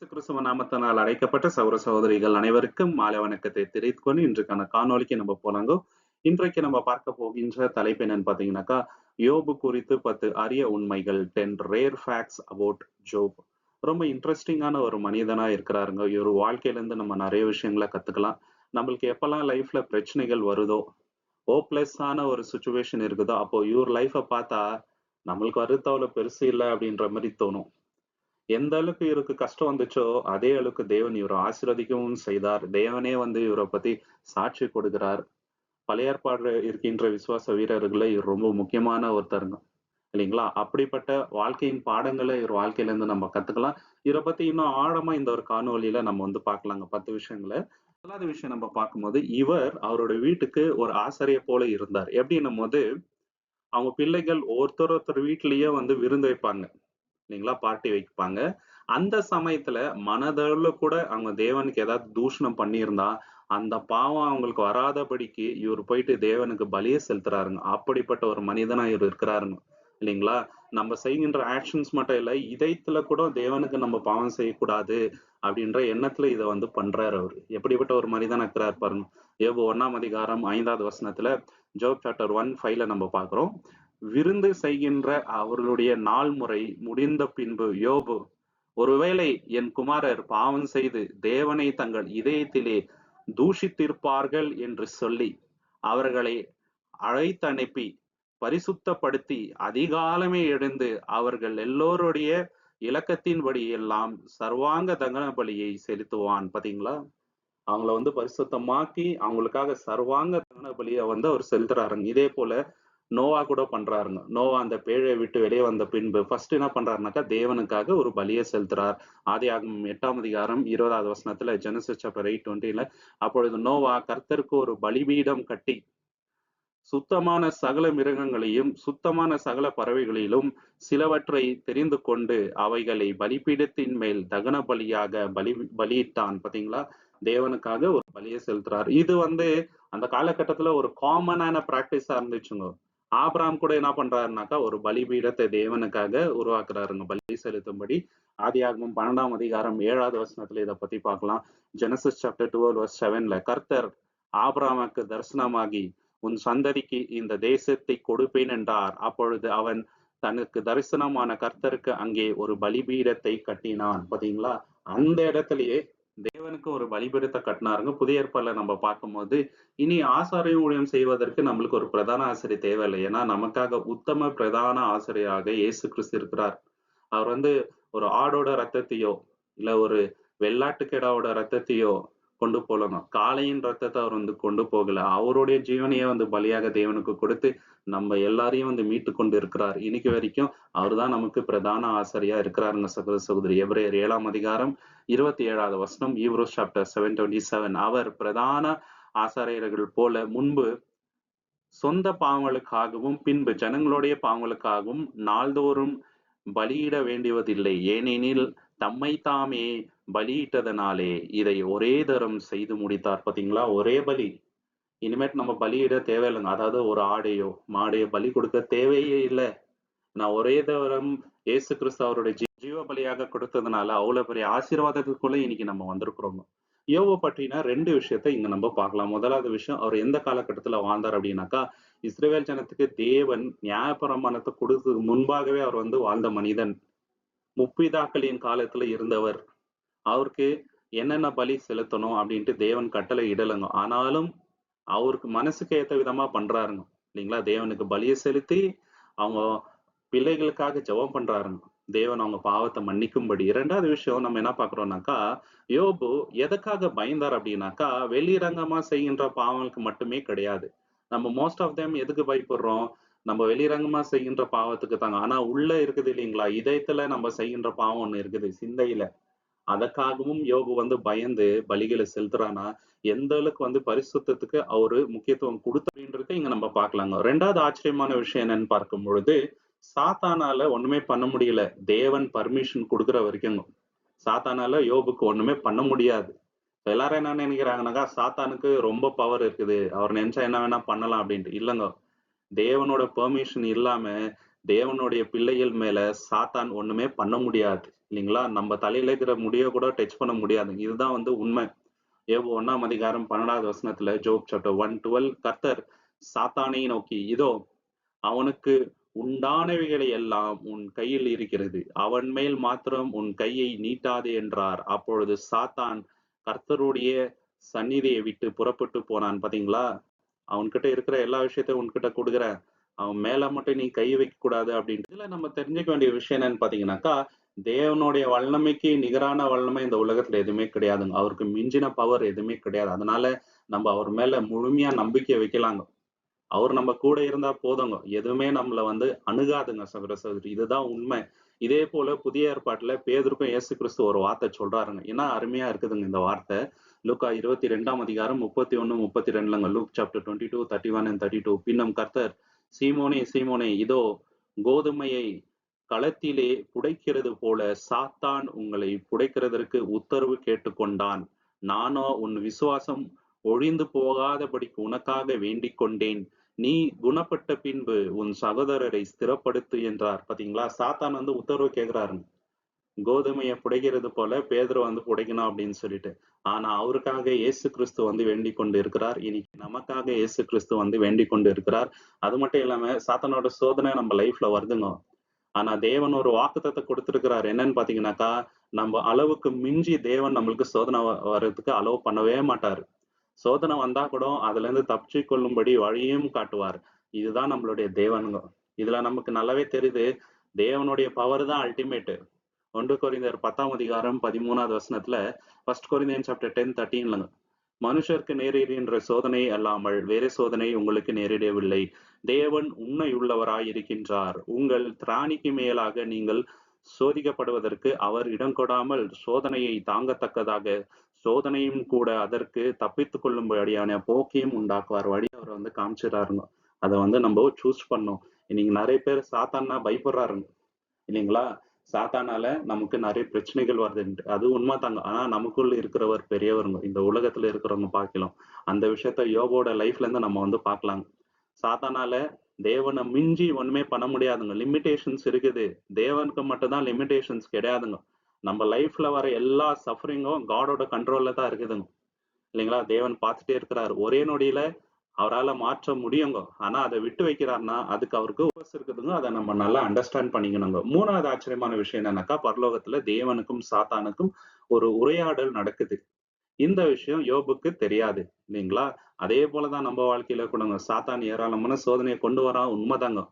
இயேசு கிறிஸ்துவ நாமத்தினால் அழைக்கப்பட்ட சகோதர சகோதரிகள் அனைவருக்கும் மாலை வணக்கத்தை தெரிவித்துக் கொண்டு இன்றைக்கான காணொளிக்கு நம்ம போலாங்க. இன்றைக்கு நம்ம பார்க்க போகின்ற தலைப்பு என்னன்னு பாத்தீங்கன்னாக்கா, யோபு குறித்து 10 அரிய உண்மைகள், 10 ரேர் ஃபேக்ட்ஸ் அபவுட் ஜோப். ரொம்ப இன்ட்ரெஸ்டிங்கான ஒரு மனிதனா இருக்கிறாருங்க. இவர் வாழ்க்கையில இருந்து நம்ம நிறைய விஷயங்களை கத்துக்கலாம். நம்மளுக்கு எப்பெல்லாம் லைஃப்ல பிரச்சனைகள் வருதோ, ஹோப்லெஸ்ஸான ஒரு சுச்சுவேஷன் இருக்குதோ, அப்போ இவர் லைஃபை பார்த்தா நம்மளுக்கு வருது அவ்வளவு பெருசு இல்லை அப்படின்ற மாதிரி தோணும். எந்த அளவுக்கு இவருக்கு கஷ்டம் வந்துச்சோ, அதே அளவுக்கு தேவன் இவரை ஆசீர்வதிக்கவும் செய்தார். தேவனே வந்து இவரை பத்தி சாட்சி கொடுக்கிறார். பழைய ஏற்பாடுல இருக்கின்ற விசுவாச வீரர்கள்ல இவர் ரொம்ப முக்கியமான ஒருத்தருங்க. இல்லைங்களா? அப்படிப்பட்ட வாழ்க்கையின் பாடங்களை இவர் வாழ்க்கையில இருந்து நம்ம கத்துக்கலாம். இவரை பத்தி இன்னும் ஆழமா இந்த ஒரு காணொளியில நம்ம வந்து பார்க்கலாங்க 10 விஷயங்கள. முதலாவது விஷயம் நம்ம பார்க்கும்போது, இவர் அவரோட வீட்டுக்கு ஒரு ஆசாரியர் போல இருந்தார். எப்படின்னும் போது, அவங்க பிள்ளைகள் ஒருத்தர் வீட்டிலேயே வந்து விருந்து வைப்பாங்க. இல்லைங்களா? பார்ட்டி வைப்பாங்க. அந்த சமயத்துல மனதளவுல கூட அவங்க தேவனுக்கு ஏதாவது தூஷணம் பண்ணியிருந்தா, அந்த பாவம் அவங்களுக்கு வராதபடிக்கு இவரு போயிட்டு தேவனுக்கு பலிய செலுத்துறாருங்க. அப்படிப்பட்ட ஒரு மனிதனா இவரு இருக்கிறாருங்க. இல்லைங்களா? நம்ம செய்கின்ற ஆக்ஷன்ஸ் மட்டும் இல்ல, இதயத்துல கூட தேவனுக்கு நம்ம பாவம் செய்யக்கூடாது அப்படின்ற எண்ணத்துல இத வந்து பண்றாரு அவரு. எப்படிப்பட்ட ஒரு மனிதனா இருக்கிறார் பாருங்க. யோபு 1ஆம் அதிகாரம் 5வது வசனத்துல, ஜோப் சாப்டர் 1:5ல நம்ம பார்க்கிறோம். விருந்து செய்கின்ற அவர்களுடைய நாள் முறை முடிந்த பின்பு யோபு, ஒருவேளை என் குமாரர் பாவம் செய்து தேவனை தங்கள் இதயத்திலே தூஷித்திருப்பார்கள் என்று சொல்லி அவர்களை அழைத்தனுப்பி பரிசுத்தப்படுத்தி அதிகாலமே எழுந்து அவர்கள் எல்லோருடைய இலக்கத்தின்படி எல்லாம் சர்வாங்க தகன பலியை செலுத்துவான். பாத்தீங்களா? அவங்கள வந்து பரிசுத்தமாக்கி அவங்களுக்காக சர்வாங்க தகன பலியை வந்து அவர் செலுத்துறாருங்க. இதே போல நோவா கூட பண்றாருங்க. நோவா அந்த பேழையை விட்டு வெளியே வந்த பின்பு ஃபர்ஸ்ட் என்ன பண்றாருனாக்கா, தேவனுக்காக ஒரு பலியை செலுத்துறார். ஆதியாகமம் 8ஆம் அதிகாரம் 20வது வசனத்துல, ஜெனசிஸ் சாப்டர் 8:20ல, அப்பொழுது நோவா கர்த்தருக்கு ஒரு பலிபீடம் கட்டி சுத்தமான சகல மிருகங்களையும் சுத்தமான சகல பறவைகளிலும் சிலவற்றை தெரிந்து கொண்டு அவைகளை பலிபீடத்தின் மேல் தகன பலியாக பலியிட்டான். பாத்தீங்களா? தேவனுக்காக ஒரு பலியை செலுத்துறார். இது வந்து அந்த காலகட்டத்துல ஒரு காமனான பிராக்டிஸா இருந்துச்சுங்க. ஆபிரகாம் கூட என்ன பண்றாருனாக்கா, ஒரு பலிபீடத்தை தேவனுக்காக உருவாக்குறாருங்க, பலி செலுத்தும்படி. ஆதியாகமம் 12ஆம் அதிகாரம் 7வது வசனத்துல இதை பத்தி பார்க்கலாம். ஜெனசிஸ் சாப்டர் 12:7ல கர்த்தர் ஆபிரகாமுக்கு தரிசனமாகி, உன் சந்ததிக்கு இந்த தேசத்தை கொடுப்பேன் என்றார். அப்பொழுது அவன் தனக்கு தரிசனமான கர்த்தருக்கு அங்கே ஒரு பலிபீடத்தை கட்டினான். பாத்தீங்களா? அந்த இடத்திலேயே தேவனுக்கு ஒரு பலிபீடத்தை கட்டினாருங்க. புதிய ஏற்பாடுல நம்ம பார்க்கும்போது, இனி ஆசாரிய ஊழியம் செய்வதற்கு நம்மளுக்கு ஒரு பிரதான ஆசிரியர் தேவையில்லை. ஏன்னா நமக்காக உத்தம பிரதான ஆசிரியராக இயேசு கிறிஸ்து இருக்கிறார். அவர் வந்து ஒரு ஆடோட ரத்தத்தையோ இல்ல ஒரு வெள்ளாட்டுக்கிடாவோட ரத்தத்தையோ கொண்டு போகணும். காளையின் ரத்தத்தை அவர் வந்து கொண்டு போகல. அவருடைய ஜீவனையே வந்து பலியாக தேவனுக்கு கொடுத்து நம்ம எல்லாரையும் வந்து மீட்டு கொண்டு இருக்கிறார். இன்னைக்கு வரைக்கும் அவர்தான் நமக்கு பிரதான ஆசாரியா இருக்கிறாருங்க சகோதர சகோதரி. எபிரேயர் 7ஆம் அதிகாரம் 27வது வசனம், ஈப்ரூஸ் சாப்டர் 7:27. அவர் பிரதான ஆசாரியர்கள் போல முன்பு சொந்த பாவங்களுக்காகவும் பின்பு ஜனங்களுடைய பாவங்களுக்காகவும் நாள்தோறும் பலியிட வேண்டுவதில்லை. ஏனெனில் தம்மை தாமே பலியிட்டதனாலே இதை ஒரே தரம் செய்து முடித்தார். பாத்தீங்களா? ஒரே பலி. இனிமேட்டு நம்ம பலியிட தேவையில்லைங்க. அதாவது ஒரு ஆடையோ மாடையோ பலி கொடுக்க தேவையே இல்லை. நான் ஒரே தரம் இயேசு கிறிஸ்து அவருடைய ஜீவ பலியாக கொடுத்ததுனால அவ்வளவு பெரிய ஆசீர்வாதத்துக்குள்ள இன்னைக்கு நம்ம வந்திருக்கிறோம். யோபு பற்றின 2 விஷயத்தை இங்க நம்ம பார்க்கலாம். முதலாவது விஷயம், அவர் எந்த காலகட்டத்துல வாழ்ந்தார் அப்படின்னாக்கா, இஸ்ரவேல் ஜனத்துக்கு தேவன் நியாயப்பிரமாணத்தை கொடுத்ததுக்கு முன்பாகவே அவர் வந்து வாழ்ந்த மனிதன். முற்பிதாக்களின் காலத்துல இருந்தவர். அவருக்கு என்னென்ன பலி செலுத்தணும் அப்படின்ட்டு தேவன் கட்டளை இடலைங்க. ஆனாலும் அவருக்கு மனசுக்கு ஏத்த விதமா பண்றாருங்க. இல்லைங்களா? தேவனுக்கு பலியை செலுத்தி அவங்க பிள்ளைகளுக்காக ஜெபம் பண்றாருங்க. தேவன் அவங்க பாவத்தை மன்னிக்கும்படி. 2வது விஷயம் நம்ம என்ன பார்க்கிறோம்னாக்கா, யோபு எதுக்காக பயந்தார் அப்படின்னாக்கா, வெளிரங்கமா செய்கின்ற பாவங்களுக்கு மட்டுமே கிடையாது. நம்ம மோஸ்ட் ஆஃப் தேம் எதுக்கு பயப்படுறோம்? நம்ம வெளிரங்கமா செய்கின்ற பாவத்துக்கு தாங்க. ஆனா உள்ள இருக்குது இல்லைங்களா? இதயத்துல நம்ம செய்கின்ற பாவம் ஒண்ணு இருக்குது, சிந்தையில. அதற்காகவும் யோபு வந்து பயந்து பலிகளை செலுத்துறானா, எந்த அளவுக்கு வந்து பரிசுத்தத்துக்கு அவரு முக்கியத்துவம் கொடுத்ததுன்றத இங்க நம்ம பார்க்கலாங்க. 2வது ஆச்சரியமான விஷயம் என்னன்னு பார்க்கும் பொழுது, சாத்தானால ஒண்ணுமே பண்ண முடியல. தேவன் பர்மிஷன் கொடுக்கிற வரைக்கும் சாத்தானால யோபுக்கு ஒண்ணுமே பண்ண முடியாது. எல்லாரும் என்ன நினைக்கிறாங்கன்னாக்கா, சாத்தானுக்கு ரொம்ப பவர் இருக்குது, அவர் நினைச்சா என்ன வேணா பண்ணலாம் அப்படின்ட்டு. இல்லங்க. தேவனோட பெர்மிஷன் இல்லாம தேவனுடைய பிள்ளைகள் மேல சாத்தான் ஒண்ணுமே பண்ண முடியாது இல்லைங்களா? நம்ம தலையில இருக்கிற முடிய கூட டச் பண்ண முடியாது. இதுதான் வந்து உண்மை. யோபு 1ஆம் அதிகாரம் 12வது வசனத்துல ஜோப் சாப்டர் 1:12 கர்த்தர் சாத்தானை நோக்கி, இதோ அவனுக்கு உண்டானவைகளை எல்லாம் உன் கையில் இருக்கிறது. அவன் மேல் மாத்திரம் உன் கையை நீட்டாதே என்றார். அப்பொழுது சாத்தான் கர்த்தருடைய சந்நிதியை விட்டு புறப்பட்டு போனான். பாத்தீங்களா? அவன்கிட்ட இருக்கிற எல்லா விஷயத்தையும் உன்கிட்ட குடுக்குறேன். அவன் மேல மட்டும் நீ கை வைக்கக் கூடாது அப்படின்ட்டு. இதுல நம்ம தெரிஞ்சுக்க வேண்டிய விஷயம் என்னன்னு பாத்தீங்கன்னாக்கா, தேவனுடைய வல்லமைக்கு நிகரான வல்லமை இந்த உலகத்துல எதுவுமே கிடையாதுங்க. அவருக்கு மிஞ்சின பவர் எதுவுமே கிடையாது. அதனால நம்ம அவர் மேல முழுமையா நம்பிக்கை வைக்கலாங்க. அவர் நம்ம கூட இருந்தா போதுங்க. எதுவுமே நம்மள வந்து அணுகாதுங்க சகோதர சகோதரி. இதுதான் உண்மை. இதே போல புதிய ஏற்பாட்டுல பேதுருக்கும் இயேசு கிறிஸ்து ஒரு வார்த்தை சொல்றாருங்க. ஏன்னா அருமையா இருக்குதுங்க இந்த வார்த்தை. லூக்கா 22ஆம் அதிகாரம் 31, 32ங்க. Look chapter 22, 31 and 32. பின்னும் கர்த்தர், சீமோனே, சீமோனே, இதோ கோதுமையை களத்திலே புடைக்கிறது போல சாத்தான் உங்களை புடைக்கிறதற்கு உத்தரவு கேட்டுக்கொண்டான். நானோ உன் விசுவாசம் ஒழிந்து போகாதபடிக்கு உனக்காக வேண்டிக் கொண்டேன். நீ குணப்பட்ட பின்பு உன் சகோதரரை ஸ்திரப்படுத்து என்றார். பாத்தீங்களா? சாத்தான் வந்து உத்தரவு கேட்கிறாருங்க. கோதுமையை புடைக்கிறது போல பேதுரு வந்து புடைக்கணும் அப்படின்னு சொல்லிட்டு. ஆனா அவருக்காக இயேசு கிறிஸ்து வந்து வேண்டிக் கொண்டு இருக்கிறார். இன்னைக்கு நமக்காக இயேசு கிறிஸ்து வந்து வேண்டிக் கொண்டு இருக்கிறார். அது மட்டும் இல்லாம சாத்தானோட சோதனை நம்ம லைஃப்ல வருதுங்க. ஆனா தேவன் ஒரு வாக்குத்தத்தம் கொடுத்திருக்கிறார். என்னன்னு பாத்தீங்கன்னாக்கா, நம்ம அளவுக்கு மிஞ்சி தேவன் நம்மளுக்கு சோதனை வர்றதுக்கு அலோவ் பண்ணவே மாட்டாரு. சோதனை வந்தா கூட அதுல இருந்து தப்பிச்சு கொள்ளும்படி வழியும் காட்டுவார். இதுதான் நம்மளுடைய தேவனுங்க. இதுல நமக்கு நல்லாவே தெரியுது. தேவனுடைய பவர் தான் அல்டிமேட். 1 கொரிந்தியர் 10ஆம் அதிகாரம் 13வது வசனத்துல 1 கொரிந்தியன் சாப்டர் 10:13 மனுஷருக்கு நேரிடுகின்ற சோதனை அல்லாமல் வேறு சோதனை உங்களுக்கு நேரிடவில்லை. தேவன் உண்மையுள்ளவராய் இருக்கின்றார். உங்கள் திராணிக்கு மேலாக நீங்கள் சோதிக்கப்படுவதற்கு அவர் இடம் கொடாமல் சோதனையை தாங்கத்தக்கதாக சோதனையும் கூட அதற்கு தப்பித்துக் கொள்ளும்படியான போக்கையும் உண்டாக்குவார். வழி அவர் வந்து காமிச்சிடறாருங்க. அதை வந்து நம்ம சூஸ் பண்ணோம். இன்னைக்கு நிறைய பேர் சாத்தான்னா பயப்படுறாருங்க இல்லைங்களா? சாத்தானால நமக்கு நிறைய பிரச்சனைகள் வருதுன்ட்டு. அது உண்மைதாங்க. ஆனா நமக்குள்ள இருக்கிறவர் பெரியவருங்க. இந்த உலகத்துல இருக்கிறவங்க பார்க்கலாம். அந்த விஷயத்த யோபோட லைஃப்ல இருந்து நம்ம வந்து பார்க்கலாங்க. சாத்தானால தேவனை மிஞ்சி ஒண்ணுமே பண்ண முடியாதுங்க. லிமிடேஷன்ஸ் இருக்குது. தேவனுக்கு மட்டும்தான் லிமிடேஷன்ஸ் கிடையாதுங்க. நம்ம லைஃப்ல வர எல்லா சஃபரிங்கும் காடோட கண்ட்ரோல்ல தான் இருக்குதுங்க. இல்லைங்களா? தேவன் பார்த்துட்டே இருக்கிறாரு. ஒரே நொடியில அவரால மாற்ற முடியுங்க. ஆனா அதை விட்டு வைக்கிறாருன்னா அதுக்கு அவருக்கு பர்பஸ் இருக்குதுங்க. அதை நம்ம நல்லா அண்டர்ஸ்டாண்ட் பண்ணிக்கணுங்க. 3வது ஆச்சரியமான விஷயம் என்னன்னாக்கா, பரலோகத்துல தேவனுக்கும் சாத்தானுக்கும் ஒரு உரையாடல் நடக்குது. இந்த விஷயம் யோபுக்கு தெரியாது இல்லைங்களா? அதே போலதான் நம்ம வாழ்க்கையில கூடங்க. சாத்தான் ஏராளமான சோதனையை கொண்டு வரான் உண்மைதாங்க.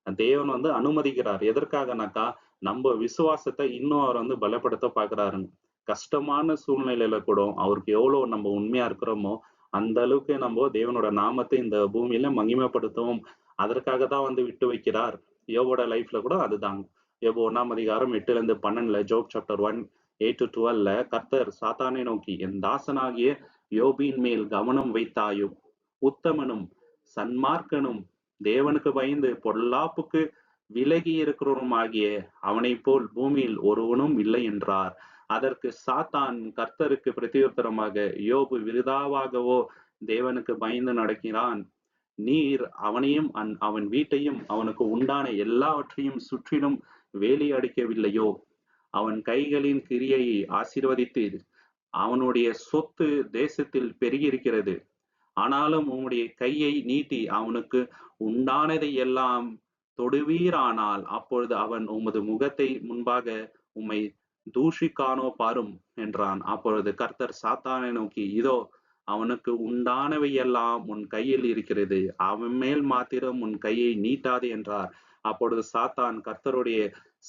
தேவன் வந்து அனுமதிக்கிறார். எதற்காகனாக்கா, நம்ம விசுவாசத்தை இன்னும் அவர் வந்து பலப்படுத்த பார்க்கிறாருங்க. கஷ்டமான சூழ்நிலையில கூட அவருக்கு எவ்வளவு நம்ம உண்மையா இருக்கிறோமோ அந்த அளவுக்கு நம்ம தேவனோட நாமத்தை இந்த பூமியில மகிமைப்படுத்தவும் அதற்காக தான் வந்து விட்டு வைக்கிறார். யோபோட லைஃப்ல கூட அதுதாங்க. யோபு 1ஆம் அதிகாரம் 8-12 ஜோப் சாப்டர் 1, 8-12 கர்த்தர் சாத்தானை நோக்கி, என் தாசனாகிய யோபின் மேல் கவனம் வைத்தாயோ, உத்தமனும் சன்மார்க்கனும் தேவனுக்கு பயந்து பொல்லாப்புக்கு விலகி இருக்கிறவனுமாகிய அவனைப் போல் பூமியில் ஒருவனும் இல்லை என்றார். அதற்கு சாத்தான் கர்த்தருக்கு பிரதியுத்தரமாக, யோபு விருதாவாகவோ தேவனுக்கு பயந்து நடக்கிறான். நீர் அவனையும் அவன் வீட்டையும் அவனுக்கு உண்டான எல்லாவற்றையும் சுற்றிலும் வேலி அடிக்கவில்லையோ? அவன் கைகளின் கிரியையை ஆசீர்வதித்தீர். அவனுடைய சொத்து தேசத்தில் பெருகியிருக்கிறது. ஆனாலும் உம்முடைய கையை நீட்டி அவனுக்கு உண்டானதை எல்லாம் தொடுவீரானால் அப்பொழுது அவன் உமது முகத்தை முன்பாக உம்மை தூஷிக்கானோ பாரும் என்றான். அப்பொழுது கர்த்தர் சாத்தானை நோக்கி, இதோ அவனுக்கு உண்டானவை எல்லாம் உன் கையில் இருக்கிறது. அவன் மேல் மாத்திரம் உன் கையை நீட்டாதே என்றார். அப்பொழுது சாத்தான் கர்த்தருடைய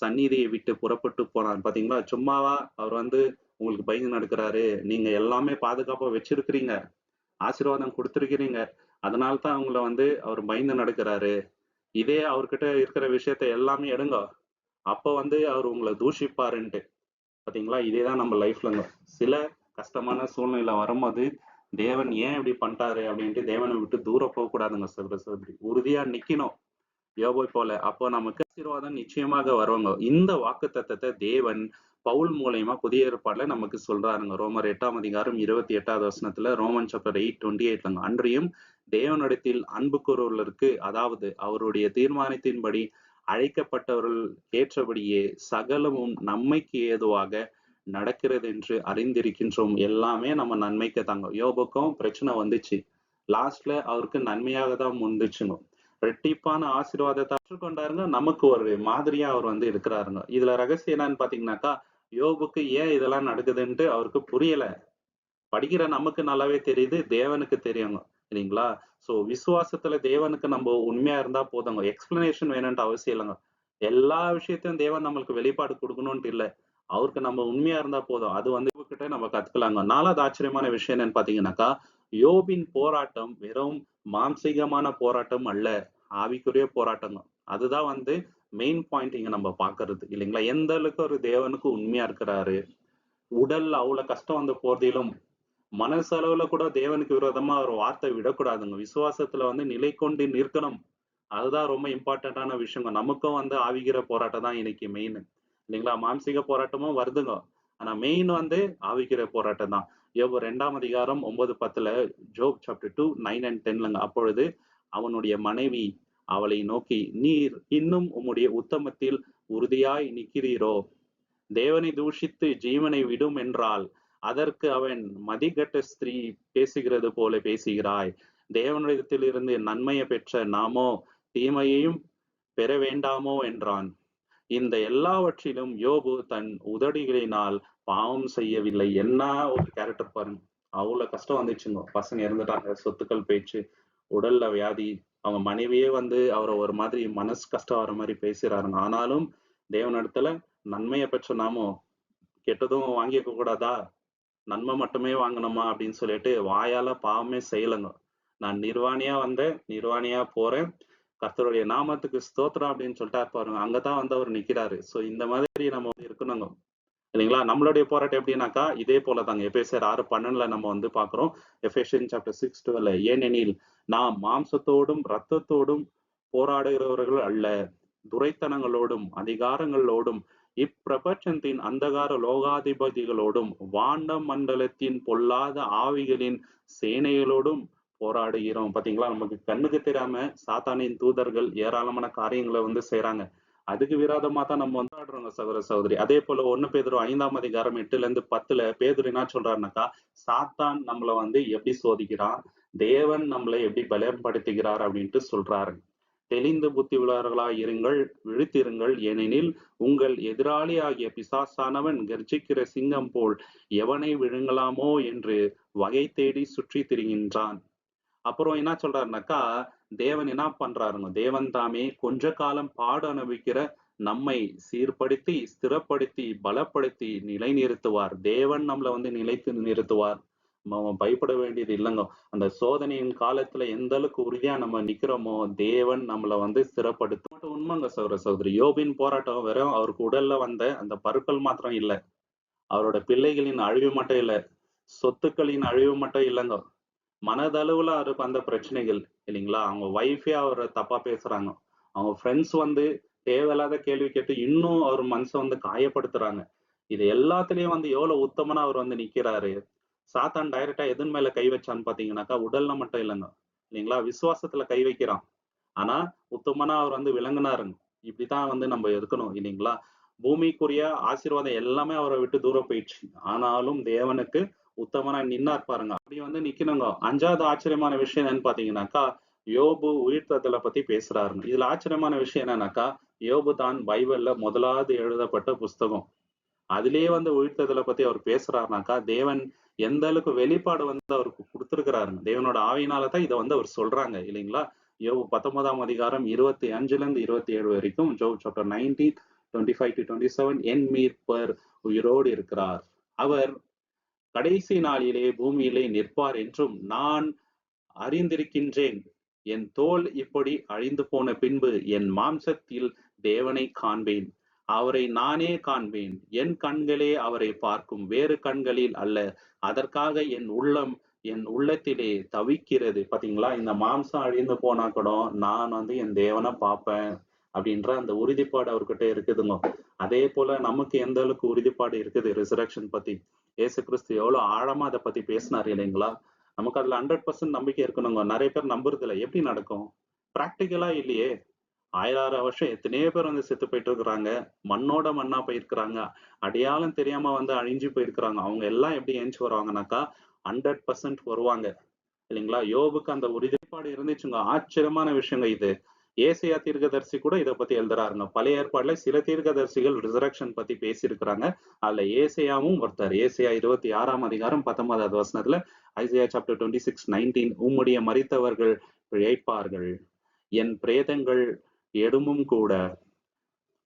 சந்நிதியை விட்டு புறப்பட்டு போனான். பாத்தீங்களா? சும்மாவா அவர் வந்து உங்களுக்கு பயந்து நடக்கிறாரு? நீங்க எல்லாமே பாதுகாப்பா வச்சிருக்கிறீங்க. ஆசீர்வாதம் கொடுத்திருக்கிறீங்க. அதனால தான் உங்களை வந்து அவர் பயந்து நடக்கிறாரு. இதே அவர்கிட்ட இருக்கிற விஷயத்த எல்லாமே எடுங்க. அப்ப வந்து அவர் உங்களை தூஷிப்பாருன்ட்டு. பாத்தீங்களா? இதேதான் நம்ம லைஃப்லங்க. சில கஷ்டமான சூழ்நிலை வரும்போது தேவன் ஏன் இப்படி பண்ணிட்டாரு அப்படின்ட்டு தேவனை விட்டு தூரம் போக கூடாதுங்க சகோதர சகோதரி. உறுதியா நிக்கணும். யோபை போல. அப்போ நமக்கு ஆசீர்வாதம் நிச்சயமாக வருவாங்க. இந்த வாக்குத்தத்தத்தை தேவன் பவுல் மூலியமா புதிய ஏற்பாடுல நமக்கு சொல்றாருங்க. ரோமர் 8ஆம் அதிகாரம் 28வது வசனத்துல, ரோமன் சாப்டர் 8:28 அன்றியும் தேவனிடத்தில் அன்பு கூறுவதற்கு, அதாவது அவருடைய தீர்மானத்தின்படி அழைக்கப்பட்டவர்கள் ஏற்றபடியே சகலமும் நன்மைக்கு ஏதுவாக நடக்கிறது என்று அறிந்திருக்கின்றோம். எல்லாமே நம்ம நன்மைக்கு தாங்க. யோபுக்கும் பிரச்சனை வந்துச்சு, லாஸ்ட்ல அவருக்கு நன்மையாக தான் முந்துச்சுங்க. ரெட்டிப்பான ஆசீர்வாதத்தை கொண்டாருங்க. நமக்கு ஒரு மாதிரியா அவர் வந்து இருக்கிறாருங்க. இதுல ரகசியம் என்னன்னு பாத்தீங்கன்னாக்கா, யோபுக்கு ஏன் இதெல்லாம் நடக்குதுன்ட்டு அவருக்கு புரியல. படிக்கிற நமக்கு நல்லாவே தெரியுது, தேவனுக்கு தெரியுங்க. இல்லைங்களா? சோ விசுவாசத்துல தேவனுக்கு நம்ம உண்மையா இருந்தா போதுங்க. எக்ஸ்பிளனேஷன் வேணும்ன்ட்டு அவசியம் இல்லைங்க. எல்லா விஷயத்தையும் தேவன் நம்மளுக்கு வெளிப்பாடு கொடுக்கணும்ட்டு இல்ல. அவருக்கு நம்ம உண்மையா இருந்தா போதும். அது வந்து கிட்ட நம்ம கத்துக்கலாங்க. 4வது ஆச்சரியமான விஷயம் என்னன்னு பாத்தீங்கன்னாக்கா, யோபின் போராட்டம் வெறும் மாம்சீகமான போராட்டம் அல்ல, ஆவிக்குரிய போராட்டங்க. அதுதான் வந்து மெயின் பாயிண்ட் இங்க நம்ம பாக்குறது இல்லைங்களா? எந்த அளவுக்கு ஒரு தேவனுக்கு உண்மையா இருக்கிறாரு. உடல்ல அவ்வளவு கஷ்டம் வந்து போறதிலும் மனசளவுல கூட தேவனுக்கு விரோதமா ஒரு வார்த்தை விடக்கூடாதுங்க. விசுவாசத்துல வந்து நிலை கொண்டு நிற்கணும். அதுதான் ரொம்ப இம்பார்ட்டன்டான விஷயங்க. நமக்கும் வந்து ஆவிக்கிற போராட்டம் தான் இன்னைக்கு மெயின். இல்லைங்களா? மானசீக போராட்டமும் வருதுங்க. ஆனா மெயின் வந்து ஆவிக்கிற போராட்டம் தான். யோபு 2ஆம் அதிகாரம் 9, 10ல ஜோப் சாப்டர் 2, 9 and 10லங்க. அப்பொழுது அவனுடைய மனைவி அவளை நோக்கி, நீர் இன்னும் உம்முடைய உத்தமத்தில் உறுதியாய் நிற்கிறீரோ? தேவனை தூஷித்து ஜீவனை விடும் என்றால் அதற்கு அவன் மதிகட்ட ஸ்திரீ பேசுகிறது போல பேசுகிறாய். தேவனிடத்தில் இருந்து நன்மையை பெற்ற நாமோ தீமையையும் பெற வேண்டாமோ என்றான். இந்த எல்லாவற்றிலும் யோபு தன் உதடுகளினால் பாவம் செய்யவில்லை. என்ன ஒரு கேரக்டர் பாருங்க. அவ்வளவு கஷ்டம் வந்துச்சுங்க. பசங்க இறந்துட்டாங்க, சொத்துக்கள் போயிடுச்சு, உடல்ல வியாதி, அவங்க மனைவியே வந்து அவரை ஒரு மாதிரி மனசு கஷ்டம் வர மாதிரி பேசுறாருங்க. ஆனாலும் தேவனிடத்துல நன்மையை பெற்ற நாமோ கெட்டதும் வாங்கிக்க கூடாதா? நன்மை மட்டுமே வாங்கணுமா அப்படின்னு சொல்லிட்டு வாயால பாவமே செய்யலைங்க. நான் நிர்வாணியா வந்தேன், நிர்வாணியா போறேன், கர்த்தருடைய நாமத்துக்கு ஸ்தோத்திரம் அப்படின்னு சொல்லிட்டாரு பாருங்க. அங்கதான் வந்து அவர் நிக்கிறாரு. சோ இந்த மாதிரி நம்ம வந்து இருக்கணுங்க. இல்லைங்களா? நம்மளுடைய போராட்டம் எப்படின்னாக்கா இதே போலதாங்க. எபேசியர் 6:12 நம்ம வந்து பாக்குறோம். எபேசியன் சாப்டர் 6:12 ஏனெனில் நாம் மாம்சத்தோடும் இரத்தத்தோடும் போராடுகிறவர்கள் அல்ல, துரைத்தனங்களோடும் அதிகாரங்களோடும் இப்பிரபஞ்சத்தின் அந்தகார லோகாதிபதிகளோடும் வாண்ட மண்டலத்தின் பொல்லாத ஆவிகளின் சேனைகளோடும் போராடுகிறோம். பாத்தீங்களா? நமக்கு கண்ணுக்கு தெரியாம சாத்தானின் தூதர்கள் ஏராளமான காரியங்களை வந்து செய்யறாங்க. அதுக்கு விரோதமா தான் நம்ம வந்து ஆடுறோங்க சகோதர சகோதரி. அதே போல 1 பேதுரு 5ஆம் அதிகாரம் 8-10 பேதுரு என்ன சொல்றாருனாக்கா, சாத்தான் நம்மள வந்து எப்படி சோதிக்கிறான், தேவன் நம்மளை எப்படி பலப்படுத்துகிறார் அப்படின்ட்டு சொல்றாரு. தெளிந்த புத்தி உள்ளவர்களாய் இருங்கள், விழித்திருங்கள், ஏனெனில் உங்கள் எதிராளி ஆகிய பிசாசானவன் கர்ஜிக்கிற சிங்கம் போல் எவனை விழுங்கலாமோ என்று வகை தேடி சுற்றி திரிகின்றான். அப்புறம் என்ன சொல்றாருனாக்கா, தேவன் என்ன பண்றாருங்க, தேவன் தாமே கொஞ்ச காலம் பாடு அனுபவிக்கிற நம்மை சீர்படுத்தி, ஸ்திரப்படுத்தி, பலப்படுத்தி நிலைநிறுத்துவார். தேவன் நம்மள வந்து நிலைத்து நிறுத்துவார். நம்ம பயப்பட வேண்டியது இல்லைங்க. அந்த சோதனையின் காலத்துல எந்த அளவுக்கு உறுதியா நம்ம நிக்கிறோமோ, தேவன் நம்மள வந்து ஸ்திரப்படுத்தும். உண்மைங்க சகோதர சகோதரி. யோபின் போராட்டம் வெறும் அவருக்கு உடல்ல வந்த அந்த பருக்கள் மாத்திரம் இல்ல. அவரோட பிள்ளைகளின் அழிவு மட்டும் இல்ல. சொத்துக்களின் அழிவு மட்டும் இல்லைங்க. மனதளவுல அவருக்கு வந்த பிரச்சனைகள் இல்லைங்களா? அவங்க ஒய்ஃபே அவரை தப்பா பேசுறாங்க. அவங்க ஃப்ரெண்ட்ஸ் வந்து தேவையில்லாத கேள்வி கேட்டு இன்னும் அவர் மனசை வந்து காயப்படுத்துறாங்க. இது எல்லாத்துலயும் வந்து எவ்வளவு உத்தமனா அவர் வந்து நிக்கிறாரு. சாத்தான் டைரக்டா எதன் மேல கை வச்சான்னு பாத்தீங்கன்னாக்கா, உடல்ல மட்டும் இல்லைங்க. இல்லைங்களா? விசுவாசத்துல கை வைக்கிறான். ஆனா உத்தமனா அவர் வந்து விளங்குனாருங்க. இப்படித்தான் வந்து நம்ம இருக்கணும் இல்லைங்களா? பூமிக்குரிய ஆசீர்வாதம் எல்லாமே அவரை விட்டு தூரம் போயிடுச்சு. ஆனாலும் தேவனுக்கு உத்தமனா நின்னார் பாருங்க. அப்படி வந்து நிக்கணுங்க. 5வது ஆச்சரியமான விஷயம் என்னன்னு பாத்தீங்கன்னாக்கா, யோபு உயிர்த்தெழுதலை பத்தி பேசுறாருங்க. இதுல ஆச்சரியமான விஷயம் என்னன்னாக்கா, யோபு தான் பைபிள்ல முதலாவது எழுதப்பட்ட புஸ்தகம். அதிலேயே வந்து உயிர்த்தெழுதலை பத்தி அவர் பேசுறாருனாக்கா, தேவன் எந்த அளவுக்கு வெளிப்பாடு வந்து அவருக்கு கொடுத்திருக்கிறாருங்க. தேவனோட ஆவியினால தான் இதை வந்து அவர் சொல்றாங்க இல்லைங்களா? யோபு 19ஆம் அதிகாரம் 25-27 வரைக்கும், ஜோப் சாப்டர் 19, 25-27 என் மீட்பர் உயிரோடு இருக்கிறார். அவர் கடைசி நாளிலே பூமியிலே நிற்பார் என்றும் நான் அறிந்திருக்கின்றேன். என் தோல் இப்படி அழிந்து போன பின்பு என் மாம்சத்தில் தேவனை காண்பேன். அவரை நானே காண்பேன். என் கண்களே அவரை பார்க்கும், வேறு கண்களில் அல்ல. அதற்காக என் உள்ளத்திலே தவிக்கிறது. பாத்தீங்களா? இந்த மாம்சம் அழிந்து போனா கூட நான் வந்து என் தேவனை பார்ப்பேன் அப்படின்ற அந்த உறுதிப்பாடு அவர்கிட்ட இருக்குதுங்க. அதே போல நமக்கு எந்த அளவுக்கு உறுதிப்பாடு இருக்குது ரிசரக்ஷன் பத்தி. இயேசு கிறிஸ்து எவ்வளவு ஆழமா அதை பத்தி பேசினார் இல்லைங்களா? நமக்கு அதுல 100% நம்பிக்கை இருக்கணுங்க. நிறைய பேர் நம்புறது இல்லை. எப்படி நடக்கும்? பிராக்டிக்கலா இல்லையே. 1000 வருஷம் எத்தனையோ பேர் வந்து செத்து போயிட்டு இருக்கிறாங்க. மண்ணோட மண்ணா போயிருக்கிறாங்க. அடையாளம் தெரியாம வந்து அழிஞ்சு போயிருக்கிறாங்க. அவங்க எல்லாம் எப்படி எந்திச்சு வருவாங்கனாக்கா, 100% வருவாங்க. இல்லைங்களா? யோபுக்கு அந்த உறுதிப்பாடு இருந்துச்சுங்க. ஆச்சரியமான விஷயங்க இது. ஏசாயா தீர்க்கதரிசி கூட இத பத்தி எழுதுறாருங்க. பழைய ஏற்பாடுல சில தீர்க்கதரிசிகள் ரிசரக்ஷன் பத்தி பேசியிருக்கிறாங்க. அதுல ஏசாயாவும் ஒருத்தர். ஏசாயா 26ஆம் அதிகாரம் 19வது வசனத்துல ஐசையா சாப்டர் 26:19 உம்முடைய மரித்தவர்கள் பிழைப்பார்கள். என் பிரேதங்கள் எடுமும் கூட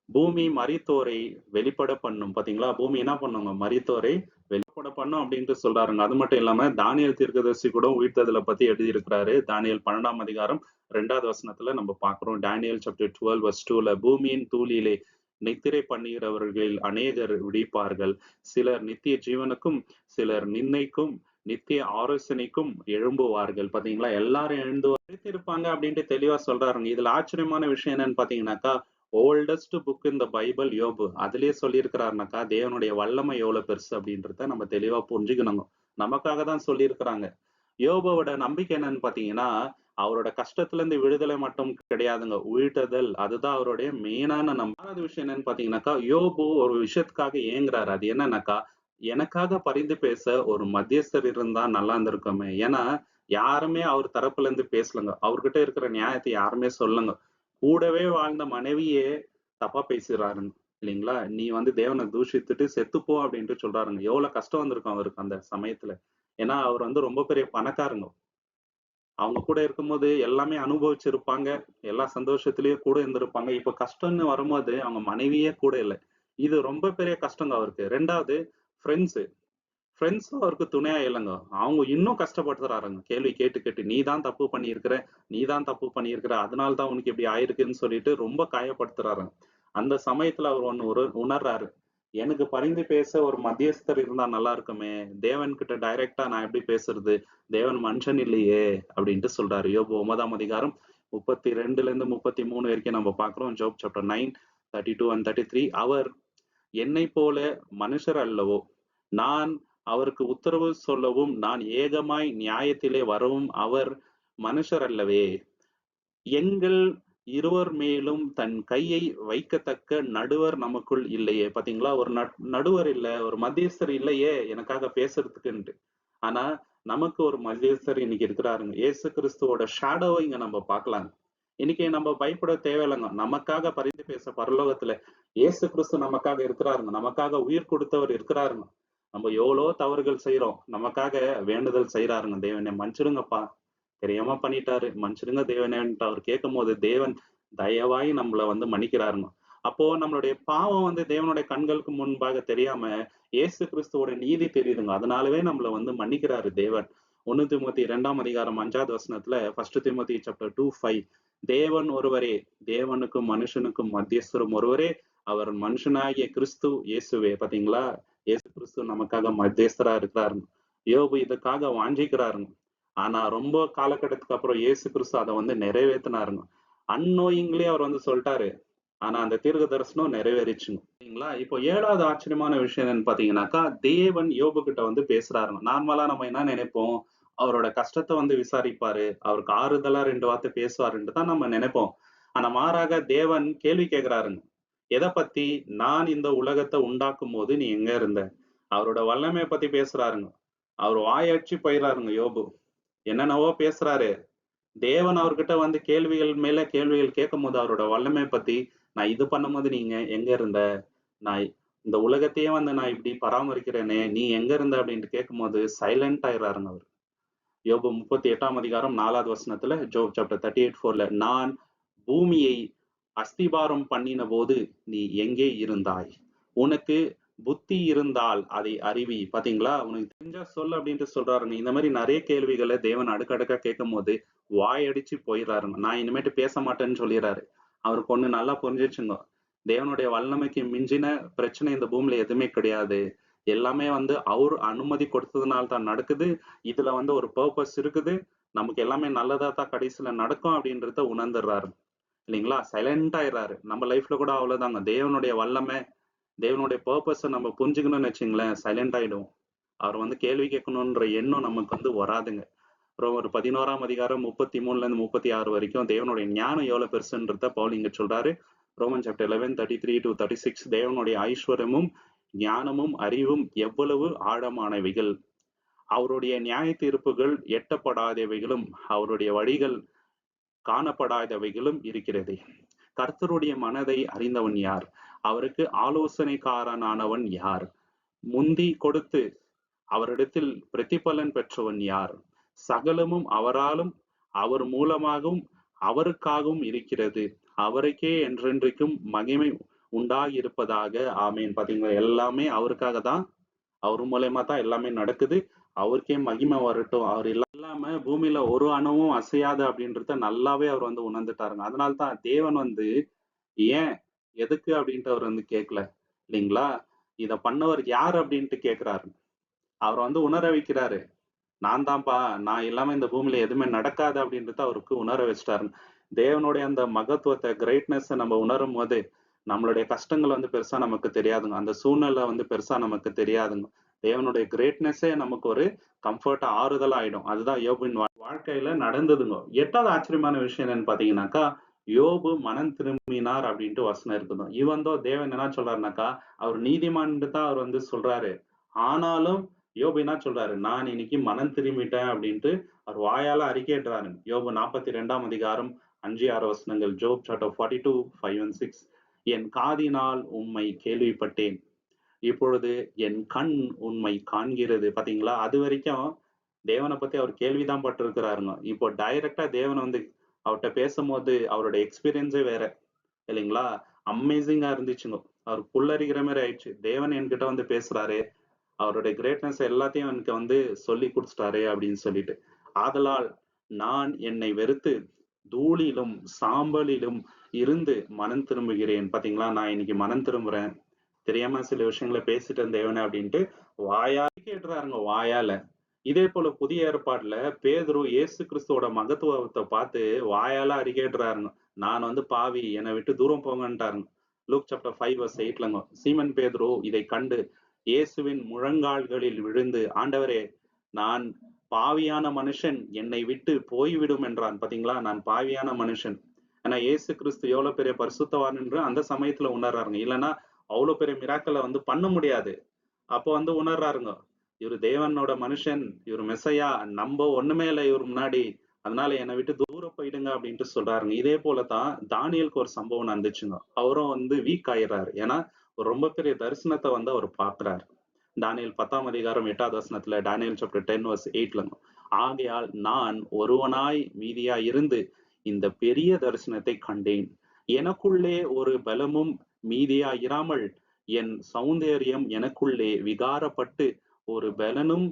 பூமி மரித்தோரை வெளிப்பட பண்ணும். பாத்தீங்களா? பூமி என்ன பண்ணுங்க? மரித்தோரை வெளிப்பட பண்ணும் அப்படின்ட்டு சொல்றாருங்க. அது மட்டும் இல்லாம தானியேல் தீர்க்கதரிசி கூட உயிர்த்தெழுதலை பத்தி எழுதியிருக்கிறாரு. தானியேல் 12ஆம் அதிகாரம் 2வது வசனத்துல நம்ம பார்க்கிறோம். டானியல் சாப்டர் 12 வெர்ஸ் 2ல பூமியின் தூளிலே நித்திரை பண்ணுகிறவர்களில் அநேகர் விழிப்பார்கள். சிலர் நித்திய ஜீவனுக்கும், சிலர் நிந்தைக்கும், நித்திய ஆலோசனைக்கும் எழும்புவார்கள். பாத்தீங்களா? எல்லாரும் எழுந்து இருப்பாங்க அப்படின்ட்டு தெளிவா சொல்றாருங்க. இதுல ஆச்சரியமான விஷயம் என்னன்னு பாத்தீங்கன்னாக்கா, ஓல்டஸ்ட் புக் இந்த பைபிள் யோபு. அதிலேயே சொல்லியிருக்கிறாருனாக்கா, தேவனுடைய வல்லமை எவ்வளவு பெருசு அப்படின்றத நம்ம தெளிவா புரிஞ்சுக்கணுங்க. நமக்காக தான் சொல்லியிருக்கிறாங்க. யோபுவோட நம்பிக்கை என்னன்னு பாத்தீங்கன்னா, அவரோட கஷ்டத்துல இருந்து விடுதலை மட்டும் கிடையாதுங்க. உயிர்த்தெழுதல் அதுதான் அவருடைய மெயினான ரெண்டாவது விஷயம் என்னன்னு பாத்தீங்கன்னாக்கா, யோபு ஒரு விஷயத்துக்காக ஏங்குறாரு. அது என்னன்னாக்கா, எனக்காக பரிந்து பேச ஒரு மத்தியஸ்தர் இருந்தா நல்லா இருந்திருக்குமே. ஏன்னா, யாருமே அவர் தரப்புல இருந்து பேசலங்க. அவர்கிட்ட இருக்கிற நியாயத்தை யாருமே சொல்லங்க. கூடவே வாழ்ந்த மனைவியே தப்பா பேசுறாருங்க. இல்லைங்களா? நீ வந்து தேவனை தூஷித்துட்டு செத்துப்போ அப்படின்ட்டு சொல்றாருங்க. எவ்வளவு கஷ்டம் வந்திருக்கும் அவருக்கு அந்த சமயத்துல. ஏன்னா அவர் வந்து ரொம்ப பெரிய பணக்காரங்க. அவங்க கூட இருக்கும்போது எல்லாமே அனுபவிச்சிருப்பாங்க. எல்லா சந்தோஷத்திலயும் கூட இருந்திருப்பாங்க. இப்ப கஷ்டம்னு வரும்போது அவங்க மனைவியே கூட இல்ல. இது ரொம்ப பெரிய கஷ்டங்க அவருக்கு. 2வது ஃப்ரெண்ட்ஸ். ஃப்ரெண்ட்ஸும் அவருக்கு துணையா இல்லங்க. அவங்க இன்னும் கஷ்டப்படுத்துறாருங்க. கேள்வி கேட்டு கேட்டு நீ தான் தப்பு பண்ணியிருக்கிற, நீ தான் தப்பு பண்ணியிருக்கிற. அதனால தான் உனக்கு இப்படி ஆயிருக்குன்னு சொல்லிட்டு ரொம்ப காயப்படுத்துறாருங்க. அந்த சமயத்துல அவர் ஒண்ணு உணர்றாரு. எனக்கு பரிந்து பேச ஒரு மத்தியஸ்தர் இருந்தா நல்லா இருக்குமே. தேவன் கிட்ட டைரக்ட்டா நான் எப்படி பேசுறது? தேவன் மனுஷன் இல்லையே அப்படின்ட்டு சொல்றாரு. யோபு 9ஆம் அதிகாரம் 32ல இருந்து 33 வரைக்கும் நம்ம பார்க்கிறோம். ஜோப் சாப்டர் 9, 32 and 33 அவர் என்னைப் போல மனுஷர் அல்லவோ? நான் அவருக்கு உத்தரவு சொல்லவும், நான் ஏகமாய் நியாயத்திலே வரவும் அவர் மனுஷர் அல்லவே? எங்கள் இருவர் மேலும் தன் கையை வைக்கத்தக்க நடுவர் நமக்குள் இல்லையே. பாத்தீங்களா? ஒரு நடுவர் இல்ல, ஒரு மத்தியஸ்தர் இல்லையே எனக்காக பேசுறதுக்குன்ட்டு. ஆனா நமக்கு ஒரு மத்தியஸ்தர் இன்னைக்கு இருக்கிறாருங்க. இயேசு கிறிஸ்துவோட ஷேடோவை இங்க நம்ம பார்க்கலாங்க. இன்னைக்கு நம்ம பயப்பட தேவையில்லைங்க. நமக்காக பரிந்து பேச பரலோகத்துல இயேசு கிறிஸ்து நமக்காக இருக்கிறாருங்க. நமக்காக உயிர் கொடுத்தவர் இருக்கிறாருங்க. நம்ம எவ்வளோ தவறுகள் செய்றோம். நமக்காக வேண்டுதல் செய்றாருங்க. தேவனே மன்னிச்சிடுங்கப்பா. தெரியாம பண்ணிட்டாரு. மன்னிச்சிடுங்க தேவனேன்ட்டு அவர் கேட்கும்போது, தேவன் தயவாய் நம்மள வந்து மன்னிக்கிறாருங்க. அப்போ நம்மளுடைய பாவம் வந்து தேவனுடைய கண்களுக்கு முன்பாக தெரியாம, இயேசு கிறிஸ்துவோட நீதி தெரியுதுங்க. அதனாலவே நம்மள வந்து மன்னிக்கிறாரு தேவன். 1 தீமோத்தேயு 2ஆம் அதிகாரம் 5வது வசனத்துல 1 தீமோத்தேயு சாப்டர் 2:5 தேவன் ஒருவரே, தேவனுக்கும் மனுஷனுக்கும் மத்தியஸ்தரும் ஒருவரே, அவர் மனுஷனாகிய கிறிஸ்து இயேசுவே. பாத்தீங்களா? இயேசு கிறிஸ்து நமக்காக மத்தியஸ்தரா இருக்கிறாருங்க. யோபு இதுக்காக வாஞ்சிக்கிறாருங்க. ஆனா ரொம்ப காலகட்டத்துக்கு அப்புறம் இயேசு கிறிஸ்து அத வந்து நிறைவேத்தினாருங்க. அன்னோயிங்லயே அவர் வந்து சொல்லிட்டாரு. ஆனா அந்த தீர்க்க தரிசனம் நிறைவேறிச்சுங்க. சரிங்களா? இப்போ 7வது ஆச்சரியமான விஷயம் என்னன்னு பாத்தீங்கன்னாக்கா, தேவன் யோபு கிட்ட வந்து பேசுறாருங்க. நார்மலா நம்ம என்ன நினைப்போம்? அவரோட கஷ்டத்த வந்து விசாரிப்பாரு. அவருக்கு ஆறுதலா 2 வார்த்தை பேசுவாருன்ட்டு தான் நம்ம நினைப்போம். ஆனா மாறாக தேவன் கேள்வி கேட்கிறாருங்க. எத பத்தி? நான் இந்த உலகத்த உண்டாக்கும்போது நீ எங்க இருந்த? அவரோட வல்லமைய பத்தி பேசுறாருங்க. அவர் வாயடிச்சு போயிறாருங்க யோபு. என்னென்னவோ பேசுறாரு. தேவன் அவர்கிட்ட வந்து கேள்விகள் மேல கேள்விகள் கேட்கும்போது அவரோட வல்லமை பத்தி, நான் இது பண்ணும்போது நீங்க எங்க இருந்த? நான் இந்த உலகத்தையே வந்து நான் இப்படி பராமரிக்கிறேனே, நீ எங்க இருந்த? அப்படின்ட்டு கேட்கும்போது சைலண்ட் ஆயிடுறாருங்க அவரு. யோபு 38ஆம் அதிகாரம் 4வது வசனத்துல ஜோப் சாப்டர் 38:4ல நான் பூமியை அஸ்திபாரம் பண்ணினபோது நீ எங்கே இருந்தாய்? உனக்கு புத்தி இருந்தால் அதை அறிவி. பாத்தீங்களா? உனக்கு தெரிஞ்சா சொல்லு அப்படின்ட்டு சொல்றாருங்க. இந்த மாதிரி நிறைய கேள்விகளை தேவன் அடுக்கடுக்கா கேட்கும்போது வாயடிச்சு போயிடுறாருங்க. நான் இனிமேட்டு பேச மாட்டேன்னு சொல்லிடுறாரு. அவருக்கு ஒண்ணு நல்லா புரிஞ்சிச்சுங்க. தேவனுடைய வல்லமைக்கு மிஞ்சின பிரச்சனை இந்த பூமியில எதுவுமே கிடையாது. எல்லாமே வந்து அவர் அனுமதி கொடுத்ததுனால தான் நடக்குது. இதுல வந்து ஒரு பர்ப்பஸ் இருக்குது. நமக்கு எல்லாமே நல்லதா தான் கடைசியில நடக்கும் அப்படின்றத உணர்ந்துடுறாரு. இல்லைங்களா? சைலண்ட் ஆயிடுறாரு. நம்ம லைஃப்ல கூட அவ்வளவுதாங்க. தேவனுடைய வல்லமை, தேவனுடைய பர்ப்பஸ நம்ம புரிஞ்சுக்கணும்னு வச்சுங்களேன், சைலண்ட் ஆயிடுவோம். அவர் வந்து கேள்வி கேட்கணுன்ற எண்ணம் நமக்கு வந்து வராதுங்க. ஒரு 11ஆம் அதிகாரம் 33ல இருந்து 36 வரைக்கும் தேவனுடைய ஞானம் எவ்வளவு பெருசுன்றத பவுல் இங்க சொல்றாரு. ரோமன் சாப்டர் 11:33-36 தேவனுடைய ஐஸ்வர்யமும் ஞானமும் அறிவும் எவ்வளவு ஆழமானவைகள், அவருடைய நியாய தீர்ப்புகள் எட்டப்படாதவைகளும் அவருடைய வழிகள் காணப்படாதவைகளும் இருக்கிறது. கர்த்தருடைய மனதை அறிந்தவன் யார்? அவருக்கு ஆலோசனைக்காரனானவன் யார்? முந்தி கொடுத்து அவரிடத்தில் பிரதிபலன் பெற்றவன் யார்? சகலமும் அவராலும் அவர் மூலமாகவும் அவருக்காகவும் இருக்கிறது. அவருக்கே என்றென்றைக்கும் மகிமை உண்டாகியிருப்பதாக. ஆமீன். பாத்தீங்களா, எல்லாமே அவருக்காக தான், அவர் மூலயமா தான் எல்லாமே நடக்குது. அவருக்கே மகிமை வரட்டும். அவர் இல்லாம பூமியில ஒரு அணுவும் அசையாது அப்படின்றத நல்லாவே அவர் வந்து உணர்ந்துட்டாருங்க. அதனால்தான் தேவன் வந்து ஏன் எதுக்கு அப்படின்ட்டு அவர் வந்து கேட்கல இல்லைங்களா? இத பண்ணவர் யார் அப்படின்ட்டு கேட்கிறாரு. அவர் வந்து உணர வைக்கிறாரு. நான் தான்ப்பா, நான் இல்லாம இந்த பூமியில எதுவுமே நடக்காது அப்படின்றத அவருக்கு உணர வச்சிட்டாரு. தேவனுடைய அந்த மகத்துவத்தை, கிரேட்னஸ் நம்ம உணரும் போது நம்மளுடைய கஷ்டங்கள் வந்து பெருசா நமக்கு தெரியாதுங்க. அந்த சூழ்நிலை வந்து பெருசா நமக்கு தெரியாதுங்க. தேவனுடைய கிரேட்னஸே நமக்கு ஒரு கம்ஃபர்ட், ஆறுதல் ஆயிடும். அதுதான் யோபின் வாழ்க்கையில நடந்ததுங்க. 8வது ஆச்சரியமான விஷயம் என்னன்னு பாத்தீங்கன்னாக்கா, யோபு மனம் திரும்பினார் அப்படின்ட்டு வசனம் இருக்குது. இவந்தோ தேவன் என்ன சொல்றாருனாக்கா, அவர் நீதிமான்ட்டு தான் அவர் வந்து சொல்றாரு. ஆனாலும் யோபு என்ன சொல்றாரு, நான் இன்னைக்கு மனம் திரும்பிட்டேன் அப்படின்ட்டு அவர் வாயால அறிக்கையிடுறாரு. யோபு 42ஆம் அதிகாரம் 5-6 வசனங்கள். ஜோப் சாப்டர் 42, 5 and 6. என் காதினால் உம்மை கேள்விப்பட்டேன், இப்பொழுது என் கண் உண்மை காண்கிறது. பாத்தீங்களா, அது வரைக்கும் தேவனை பத்தி அவர் கேள்விதான் பட்டிருக்கிறாருங்க. இப்போ டைரக்டா தேவன் வந்து அவர்கிட்ட பேசும்போது அவருடைய எக்ஸ்பீரியன்ஸே வேற இல்லைங்களா? அமேசிங்கா இருந்துச்சுங்க. அவர் புல்லரிக்கிற மாதிரி ஆயிடுச்சு. தேவன் என்கிட்ட வந்து பேசுறாரு, அவருடைய கிரேட்னஸ் எல்லாத்தையும் எனக்கு வந்து சொல்லி கொடுத்துட்டாரு அப்படின்னு சொல்லிட்டு. ஆதலால் நான் என்னை வெறுத்து தூளிலும் சாம்பலிலும் இருந்து மனம் திரும்புகிறேன். பாத்தீங்களா, நான் இன்னைக்கு மனம் திரும்புறேன், தெரியாம சில விஷயங்களை பேசிட்டேன் தேவனே அப்படின்ட்டு வாயால கேட்டுறாருங்க, வாயால. இதே போல புதிய ஏற்பாடுல பேதுரு இயேசு கிறிஸ்துவோட மகத்துவத்தை பார்த்து வாயால அறிக்கையிடுறாருங்க. நான் வந்து பாவி, என்னை விட்டு தூரம் போங்கன்ட்டாருங்க. லூக் சாப்டர் 5:8லங்க. சீமன் பேதுரு இதை கண்டு இயேசுவின் முழங்கால்களில் விழுந்து, ஆண்டவரே, நான் பாவியான மனுஷன், என்னை விட்டு போய்விடும் என்றான். பாத்தீங்களா, நான் பாவியான மனுஷன். ஆனா இயேசு கிறிஸ்து எவ்வளவு பெரிய பரிசுத்தவான் என்று அந்த சமயத்துல உணர்றாருங்க. இல்லைன்னா அவ்வளவு பெரிய மிராக்களை வந்து பண்ண முடியாது. அப்போ வந்து உணர்றாருங்க, இவரு தேவனோட மனுஷன், இவரு மெசையா, நம்ப ஒண்ணுமே இல்லை இவர் முன்னாடி, அதனால என்னை விட்டு தூரம் போயிடுங்க அப்படின்ட்டு சொல்றாருங்க. இதே போலதான் தானியலுக்கு ஒரு சம்பவம் நடந்துச்சுங்க. அவரும் வந்து வீக் ஆயிடுறாரு. ஏன்னா ஒரு ரொம்ப பெரிய தரிசனத்தை வந்து அவர் பாக்குறாரு. தானியல் 10ஆம் அதிகாரம் 8வது வசனத்துல, டானியல் சாப்டர் 10:8ல, ஆகையால் நான் ஒருவனாய் மீதியாய் இருந்து இந்த பெரிய தரிசனத்தை கண்டேன். எனக்குள்ளே ஒரு பலமும் மீதியாயிராமல் என் சௌந்தரியம் எனக்குள்ளே விகாரப்பட்டு ஒரு பலனும்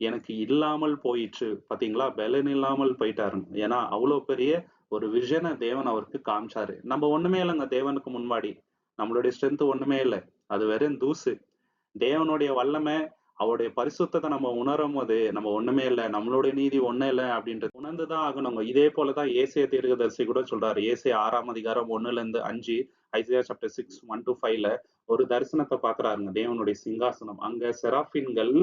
எனக்கு இல்லாமல் போயிற்று. பாத்தீங்களா, பலன் இல்லாமல் போயிட்டாருங்க. ஏன்னா அவ்வளவு பெரிய ஒரு விஷனை தேவன் அவருக்கு காமிச்சாரு. நம்ம ஒண்ணுமே இல்லைங்க தேவனுக்கு முன்னாடி. நம்மளுடைய ஸ்ட்ரென்த் ஒண்ணுமே இல்லை, அது வெறும் தூசு. தேவனுடைய வல்லமை, அவருடைய பரிசுத்தத்தை நம்ம உணரும் போது நம்ம ஒண்ணுமே இல்லை, நம்மளுடைய நீதி ஒண்ணே இல்லை அப்படின்றது உணர்ந்துதான் ஆகணுங்க. இதே போலதான் ஏசாயா தீர்க்கதரிசி கூட சொல்றாரு. ஏசாயா 6ஆம் அதிகாரம் 1-5, ஐசையா சாப்டர் 6, 1-5ல ஒரு தரிசனத்தை பாக்குறாருங்க. தேவனுடைய சிங்காசனம், அங்க செராபின்கள்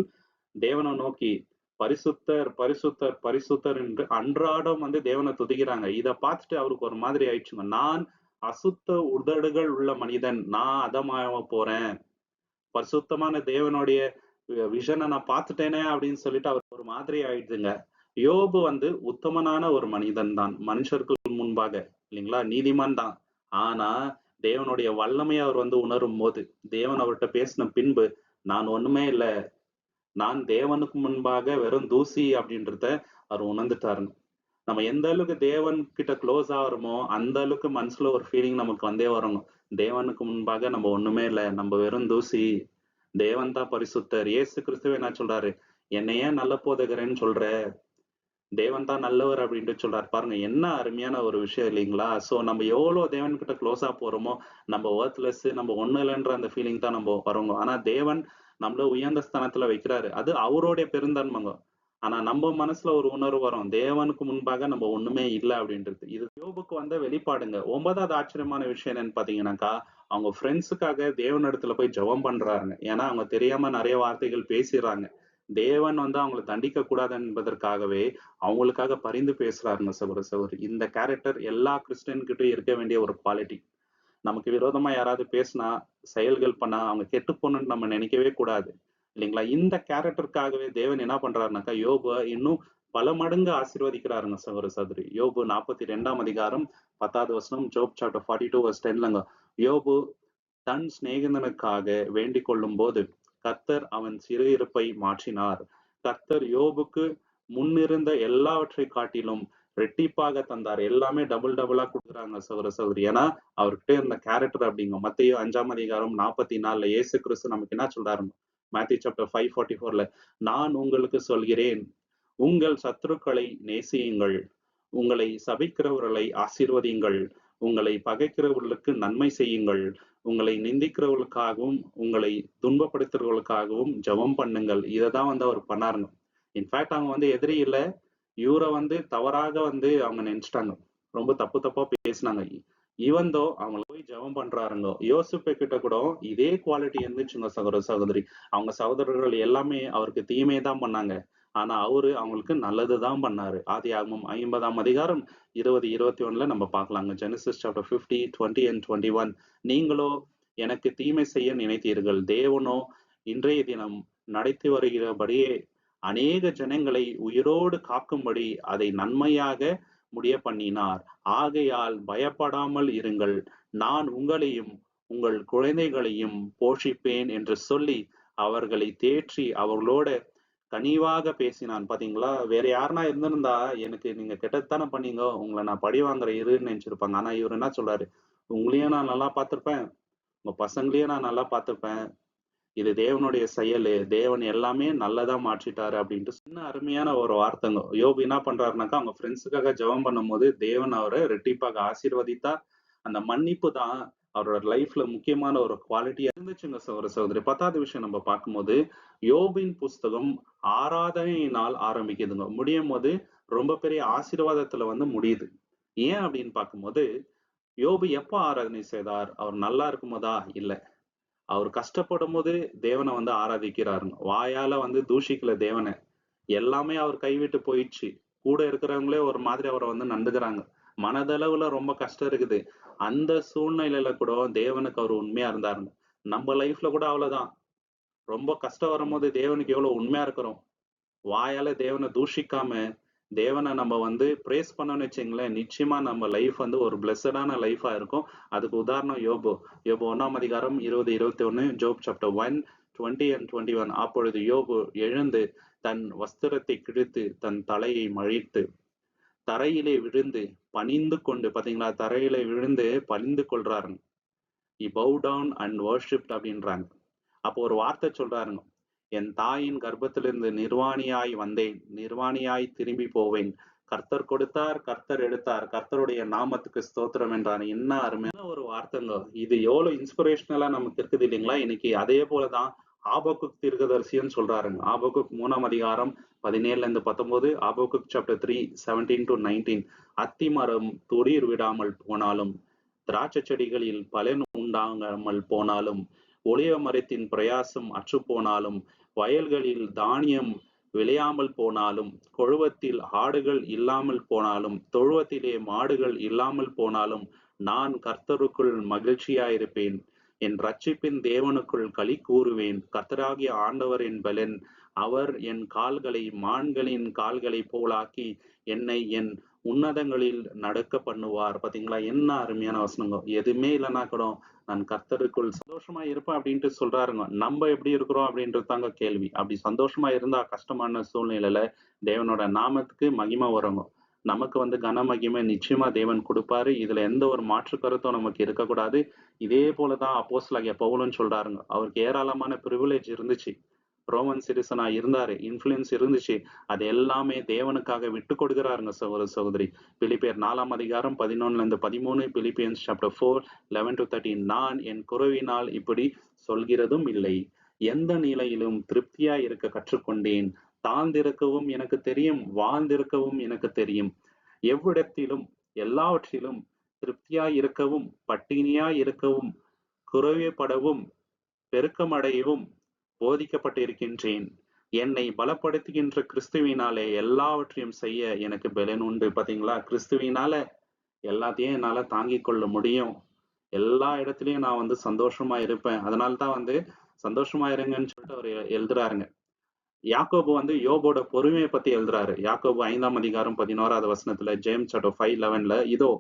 தேவனை நோக்கி பரிசுத்தர் பரிசுத்தர் பரிசுத்தர் என்று அன்றாடம் வந்து தேவனை துதிக்கிறாங்க. இதை பார்த்துட்டு அவருக்கு ஒரு மாதிரி ஆயிடுச்சுங்க. நான் அசுத்த உதடுகள் உள்ள மனிதன், நான் அதமாக போறேன், பரிசுத்தமான தேவனுடைய விஷனை நான் பார்த்துட்டேனே அப்படின்னு சொல்லிட்டு அவர் ஒரு மாதிரி ஆயிடுதுங்க. யோபு வந்து உத்தமனான ஒரு மனிதன் தான், மனுஷருக்கு முன்பாக இல்லைங்களா, நீதிமான் தான். ஆனா தேவனுடைய வல்லமையை அவர் வந்து உணரும் போது, தேவன் அவர்கிட்ட பேசின பின்பு, நான் ஒண்ணுமே இல்லை, நான் தேவனுக்கு முன்பாக வெறும் தூசி அப்படின்றத அவர் உணர்ந்துட்டாருங்க. நம்ம எந்த அளவுக்கு தேவன் கிட்ட க்ளோஸ் ஆகிறோமோ அந்த அளவுக்கு மனசுல ஒரு ஃபீலிங் நமக்கு வந்தே வரணும். தேவனுக்கு முன்பாக நம்ம ஒண்ணுமே இல்லை, நம்ம வெறும் தூசி, தேவன் தான் பரிசுத்தர். இயேசு கிறிஸ்துவே என்ன சொல்றாரு, என்னை ஏன் நல்ல போதகரேன்னு சொல்ற, தேவன் தான் நல்லவர் அப்படின்ட்டு சொல்றாரு. பாருங்க, என்ன அருமையான ஒரு விஷயம் இல்லைங்களா? சோ நம்ம எவ்வளவு தேவன் கிட்ட க்ளோஸா போறோமோ, நம்ம ஒர்த்லெஸ், நம்ம ஒண்ணு இல்லைன்ற அந்த ஃபீலிங் தான் நம்ம வரோங்க. ஆனா தேவன் நம்மள உயர்ந்த ஸ்தானத்துல வைக்கிறாரு, அது அவருடைய பெருந்தன்மைங்க. ஆனா நம்ம மனசுல ஒரு உணர்வு வரும், தேவனுக்கு முன்பாக நம்ம ஒண்ணுமே இல்லை அப்படின்றது. இது யோபுக்கு வந்த வெளிப்பாடுங்க. 9வது ஆச்சரியமான விஷயம் என்னன்னு பாத்தீங்கன்னாக்கா, அவங்க ஃப்ரெண்ட்ஸுக்காக தேவனிடத்துல போய் ஜெபம் பண்றாங்க. ஏன்னா அவங்க தெரியாம நிறைய வார்த்தைகள் பேசிடுறாங்க. தேவன் வந்து அவங்கள தண்டிக்க கூடாது என்பதற்காகவே அவங்களுக்காக பரிந்து பேசுறாருங்க சகோதர சகோதரி. இந்த கேரக்டர் எல்லா கிறிஸ்டியன் கிட்டயும் இருக்க வேண்டிய ஒரு குவாலிட்டி. நமக்கு விரோதமா யாராவது பேசினா, செயல்கள் பண்ணா, அவங்க கெட்டு போணும்னு நம்ம நினைக்கவே கூடாது. இல்லைங்களா? இந்த கேரக்டருக்காகவே தேவன் என்ன பண்றாருனாக்கா, யோப இன்னும் பல மடங்கு ஆசீர்வதிக்கிறாருங்க சகோதர சகோதரி. யோபு 42ஆம் அதிகாரம் 10வது வசனம், ஜோப் சாப்டர் 42 வெர்ஸ் 10லங்க. யோபு தன் சிநேகிதனுக்காக வேண்டிக் கொள்ளும்போது, கர்த்தர் அவன் சிறையிருப்பை மாற்றினார். கர்த்தர் யோபுக்கு முன்னிருந்த எல்லாவற்றைக் காட்டிலும் ரெட்டிப்பாக தந்தார். எல்லாமே டபுள் டபுளா குடுக்குறாங்க சகோதர சகோதரி. ஏன்னா, அவர்கிட்ட இருந்த கேரக்டர் அப்படிங்க. மத்தேயு 5ஆம் அதிகாரம் 44ல இயேசு கிறிஸ்து நமக்கு என்ன சொல்றாருங்க? மேத்யூ சாப்டர் 5:44ல, நான் உங்களுக்கு சொல்கிறேன், உங்கள் சத்துருக்களை நேசியுங்கள், உங்களை சபிக்கிறவர்களை ஆசீர்வதியுங்கள், உங்களை பகைக்கிறவர்களுக்கு நன்மை செய்யுங்கள், உங்களை நிந்திக்கிறவர்களுக்காகவும் உங்களை துன்பப்படுத்துறவர்களுக்காகவும் ஜெபம் பண்ணுங்கள். இததான் வந்து அவர் பண்ணாருங்க. இன்ஃபேக்ட் அவங்க வந்து எதிரி இல்ல, இவர வந்து தவறாக வந்து அவங்க நினைச்சுட்டாங்க. ரொம்ப தப்பு தப்பா பேசினாங்க. ஈவன் தோ அவங்கள போய் ஜெபம் பண்றாருங்க. யோசேப்பு கிட்ட கூட இதே குவாலிட்டி இருந்துச்சுங்க சகோதர சகோதரி. அவங்க சகோதரர்கள் எல்லாமே அவருக்கு தீமை தான் பண்ணாங்க. ஆனா அவரு அவங்களுக்கு நல்லது தான் பண்ணாரு. ஆதியாகமம் 50ஆம் அதிகாரம் 20, 21ல நம்ம பார்க்கலாங்க. Genesis chapter 50, 20 and 21. நீங்களோ எனக்கு தீமை செய்ய நினைத்தீர்கள். தேவனோ இன்றைய தினம் நடத்தி வருகிறபடியே அநேக ஜனங்களை உயிரோடு காக்கும்படி அதை நன்மையாக முடிய பண்ணினார். ஆகையால் பயப்படாமல் இருங்கள். நான் உங்களையும் உங்கள் குழந்தைகளையும் போஷிப்பேன் என்று சொல்லி அவர்களை தேற்றி அவர்களோட கனிவாக பேசினான். பாத்தீங்களா? வேற யாருன்னா இருந்திருந்தா, எனக்கு நீங்க கெட்டதுதானே பண்ணீங்க, உங்களை நான் பழி வாங்குறேன் இருன்னு நினைச்சிருப்பாங்க. ஆனா இவரு என்ன சொல்றாரு? உங்களையும் நான் நல்லா பார்த்திருப்பேன், உங்க பசங்களையும் நான் நல்லா பார்த்திருப்பேன். இது தேவனுடைய செயலு. தேவன் எல்லாமே நல்லதா மாற்றிட்டாரு அப்படின்ட்டு சின்ன அருமையான ஒரு வார்த்தைங்க. யோபு என்ன பண்றாருனாக்கா, அவங்க ஃப்ரெண்ட்ஸுக்காக ஜெபம் பண்ணும்போது தேவன் அவரை ரெட்டிப்பாக ஆசீர்வதித்தார். அந்த மன்னிப்பு தான் அவரோட லைஃப்ல முக்கியமான ஒரு குவாலிட்டியா இருந்துச்சுங்க சகோதர சகோதரி. 10வது விஷயம் நம்ம பார்க்கும்போது, யோபின் புஸ்தகம் ஆராதனையினால் ஆரம்பிக்குதுங்க. முடியும் போது ரொம்ப பெரிய ஆசீர்வாதத்துல வந்து முடியுது. ஏன் அப்படின்னு பார்க்கும்போது, யோபு எப்ப ஆராதனை செய்தார்? அவர் நல்லா இருக்கும்போதா? இல்ல. அவர் கஷ்டப்படும்போது தேவனை வந்து ஆராதிக்கிறாருங்க. வாயால வந்து தூஷிக்கல தேவன. எல்லாமே அவர் கைவிட்டு போயிடுச்சு. கூட இருக்கிறவங்களே ஒரு மாதிரி அவரை வந்து நண்டுக்கிறாங்க. மனதளவுல ரொம்ப கஷ்டம் இருக்குது. அந்த சூழ்நிலையில கூட தேவனுக்கு அவர் உண்மையா இருந்தாருங்க. நம்ம லைஃப்ல கூட அவ்வளவுதான். ரொம்ப கஷ்டம் வரும்போது தேவனுக்கு எவ்வளவு உண்மையா இருக்கிறோம். வாயால தேவனை தூஷிக்காம, தேவனை நம்ம வந்து பிரேஸ் பண்ணோம்னு வச்சுங்களேன், நிச்சயமா நம்ம லைஃப் வந்து ஒரு பிளெஸடான லைஃபா இருக்கும். அதுக்கு உதாரணம் யோபு. யோபு 1ஆம் அதிகாரம் 20, 21, ஜோப் சாப்டர் 1, 20 and 21. அப்பொழுது யோபு எழுந்து தன் வஸ்திரத்தை கிழித்து தன் தலையை மழித்து தரையிலே விழுந்து பணிந்து கொண்டு, பாத்தீங்களா, தரையிலே விழுந்து பணிந்து கொள்றாருங்க. he bowed down and worshipped அப்படின்றாங்க. அப்போ ஒரு வார்த்தை சொல்றாருங்க. என் தாயின் கர்ப்பத்திலிருந்து நிர்வாணியாய் வந்தேன், நிர்வாணியாய் திரும்பி போவேன். கர்த்தர் கொடுத்தார், கர்த்தர் எடுத்தார், கர்த்தருடைய நாமத்துக்கு ஸ்தோத்திரம் என்றார். என்ன அருமையான ஒரு வார்த்தைங்க. இது எவ்வளவு இன்ஸ்பிரேஷனலா நமக்கு இருக்குது இல்லைங்களா? இன்னைக்கு அதே போலதான் ஆபகுக் தீர்க்கதரிசின்னு சொல்றாருங்க. ஆபகுக் 3ஆம் அதிகாரம் 17ல இருந்து 19, ஆபகுக் சாப்டர் 3, 17 to 19. அத்தி மரம் துளிர் விடாமல் போனாலும், திராட்சை செடிகளில் பலன் உண்டாகாமல் போனாலும், ஒலிவ மரத்தின் பிரயாசம் அற்றுப்போனாலும், வயல்களில் தானியம் விளையாமல் போனாலும், கொழுவத்தில் ஆடுகள் இல்லாமல் போனாலும், தொழுவத்திலே மாடுகள் இல்லாமல் போனாலும், நான் கர்த்தருக்குள் மகிழ்ச்சியாயிருப்பேன். என் ரட்சிப்பின் தேவனுக்குள் களி கூறுவேன். கர்த்தராகிய ஆண்டவர் என் பலன். அவர் என் கால்களை மான்களின் கால்களைப் போலாக்கி என்னை என் உன்னதங்களில் நடக்க பண்ணுவார். பாத்தீங்களா? என்ன அருமையான வசனங்க. எதுவுமே இல்லைன்னா கூட நான் கர்த்தருக்குள் சந்தோஷமா இருப்பேன் அப்படின்ட்டு சொல்றாருங்க. நம்ம எப்படி இருக்கிறோம் அப்படின்றது தாங்க கேள்வி. அப்படி சந்தோஷமா இருந்தா கஷ்டமான சூழ்நிலையில தேவனோட நாமத்துக்கு மகிமை வருங்க. நமக்கு வந்து கன மகிமை நிச்சயமா தேவன் கொடுப்பாரு. இதுல எந்த ஒரு மாற்று கருத்தும் நமக்கு இருக்கக்கூடாது. இதே போலதான் அப்போஸ்தலனாகிய பவுலும் சொல்றாருங்க. அவருக்கு ஏராளமான பிரிவிலேஜ் இருந்துச்சு. ரோமன் சிட்டிசனா இருந்தாரு. இன்ஃப்ளூயன்ஸ் இருந்துச்சு. அது எல்லாமே தேவனுக்காக விட்டு கொடுக்கிறாருங்க சகோதர சகோதரி. பிலிப்பியர் 4ஆம் அதிகாரம் 11ல இருந்து 13, பிலிப்பியன்ஸ் சாப்டர் 4, 11 to 13. நான் என் குறைவினால் இப்படி சொல்கிறதும் இல்லை. எந்த நிலையிலும் திருப்தியாய் இருக்க கற்றுக்கொண்டேன். தாழ்ந்திருக்கவும் எனக்கு தெரியும், வாழ்ந்திருக்கவும் எனக்கு தெரியும். எவ்விடத்திலும் எல்லாவற்றிலும் திருப்தியாய் இருக்கவும், பட்டினியாய் இருக்கவும், குறைவுபடவும், பெருக்கமடையவும் போதிக்கப்பட்டிருக்கின்றேன். என்னை பலப்படுத்துகின்ற கிறிஸ்துவினாலே எல்லாவற்றையும் செய்ய எனக்கு பெலன் உண்டு. பாத்தீங்களா? கிறிஸ்துவினால எல்லாத்தையும் என்னால தாங்கிக் கொள்ள முடியும். எல்லா இடத்துலயும் நான் வந்து சந்தோஷமா இருப்பேன். அதனால தான் வந்து சந்தோஷமா இருங்கன்னு சொல்லிட்டு அவரு எழுதுறாருங்க. யாக்கோபு வந்து யோபோட பொறுமைய பத்தி எழுதுறாரு. யாக்கோபு 5ஆம் அதிகாரம் 11வது வசனத்துல, ஜேம்ஸ் சாப்டர் 5:11 இதோ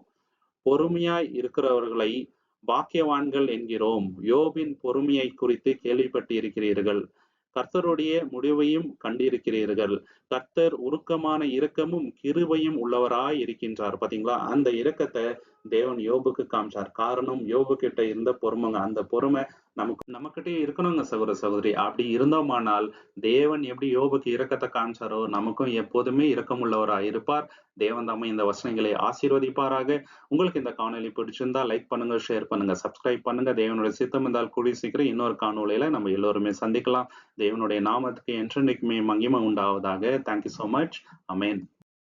பொறுமையாய் இருக்கிறவர்களை பாக்கியவான்கள் என்கிறோம். யோபின் பொறுமையை குறித்து கேள்விப்பட்டிருக்கிறீர்கள். கர்த்தருடைய முடிவையும் கண்டிருக்கிறீர்கள். கர்த்தர் உருக்கமான இரக்கமும் கிருபையும் உள்ளவராய் இருக்கின்றார். பாத்தீங்களா? அந்த இரக்கத்தை தேவன் யோபுக்கு காமிச்சார். காரணம் யோபு கிட்ட இருந்த பொறுமைங்க. அந்த பொறுமை நம்மகிட்டயும் இருக்கணுங்க சகோதர சகோதரி. அப்படி இருந்தோமானால் தேவன் எப்படி யோபுக்கு இரக்கத்தை காமிச்சாரோ நமக்கும் எப்போதுமே இரக்கமுள்ளவராய் இருப்பார். தேவன் தாமே இந்த வசனங்களை ஆசீர்வதிப்பாராக. உங்களுக்கு இந்த காணொளி பிடிச்சிருந்தா லைக் பண்ணுங்க, ஷேர் பண்ணுங்க, சப்ஸ்கிரைப் பண்ணுங்க. தேவனுடைய சித்தம் இருந்தால் கூடிய சீக்கிரம் இன்னொரு காணொளியில நம்ம எல்லோருமே சந்திக்கலாம். தேவனுடைய நாமத்துக்கு என்றென்றைக்குமே மகிமை உண்டாவதாக. Thank you so much. ஆமென்.